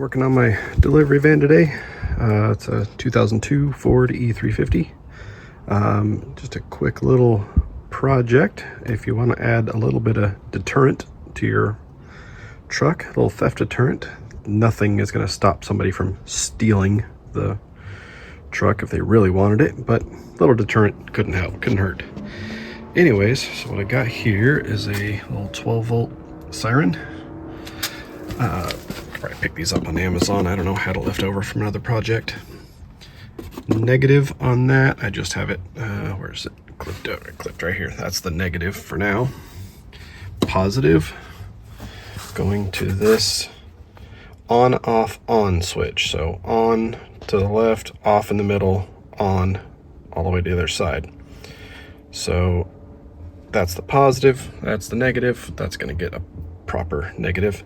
Working on my delivery van today. It's a 2002 Ford E350. Just a quick little project if you want to add a little bit of deterrent to your truck, a little theft deterrent. Nothing is going to stop somebody from stealing the truck if they really wanted it, but a little deterrent couldn't hurt. Anyways, so what I got here is a little 12-volt siren. Probably pick these up on Amazon. I don't know, had it left over from another project. Negative on that, I just have it, where's it clipped out? It clipped right here. That's the negative for now. Positive, going to this on, off, on switch. So on to the left, off in the middle, on all the way to the other side. So that's the positive, that's the negative. That's going to get a proper negative.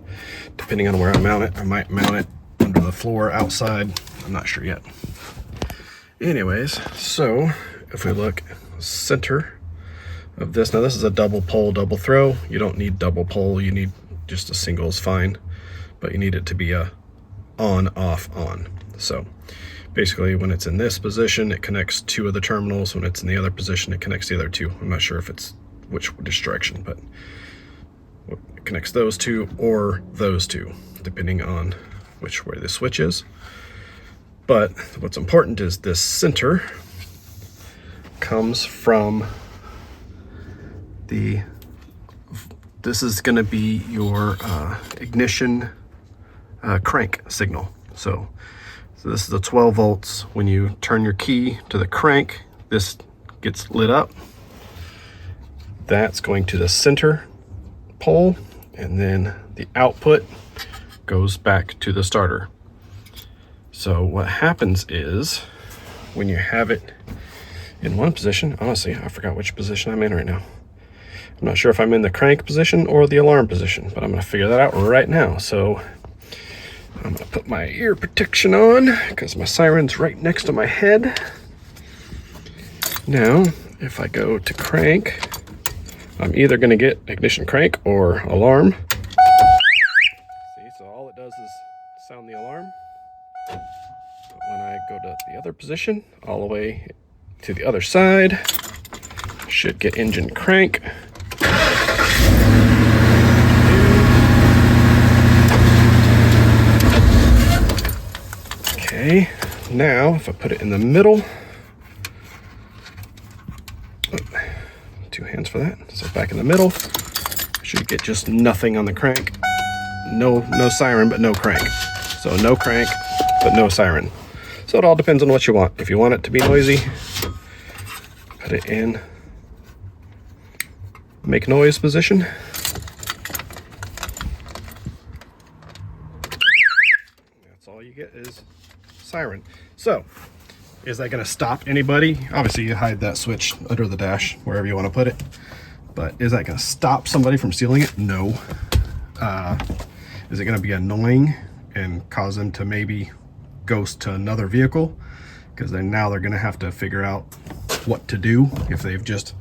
Depending on where I mount it, I might mount it under the floor, outside. I'm not sure yet. Anyways, so if we look center of this, now this is a double pole, double throw. You don't need double pole, you need just a single is fine, but you need it to be a on, off, on. So basically when it's in this position, it connects two of the terminals. When it's in the other position, it connects the other two. I'm not sure if it's which direction, but it connects those two or those two, depending on which way the switch is. But what's important is this center comes from this is going to be your ignition crank signal. So this is the 12 volts. When you turn your key to the crank, this gets lit up. That's going to the center pole, and then the output goes back to the starter. So what happens is when you have it in one position, honestly, I forgot which position I'm in right now. I'm not sure if I'm in the crank position or the alarm position, but I'm going to figure that out right now. So I'm going to put my ear protection on because my siren's right next to my head. Now, if I go to crank, I'm either going to get ignition crank or alarm. See, so all it does is sound the alarm. But when I go to the other position, all the way to the other side, should get engine crank. Okay, now if I put it in the middle, two hands for that. So back in the middle, should get just nothing on the crank. No siren, but no crank. So no crank, but no siren. So it all depends on what you want. If you want it to be noisy, put it in make noise position. That's all you get is siren. So is that going to stop anybody? Obviously you hide that switch under the dash, wherever you want to put it. But is that going to stop somebody from stealing it? No. Is it going to be annoying and cause them to maybe ghost to another vehicle? Because now they're going to have to figure out what to do. If they've just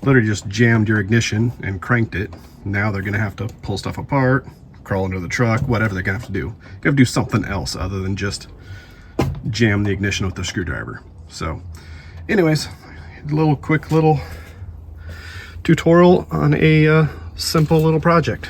literally just jammed your ignition and cranked it, now they're going to have to pull stuff apart, crawl under the truck, whatever they're going to have to do. You have to do something else other than just jam the ignition with the screwdriver. So anyways, quick little tutorial on a simple little project.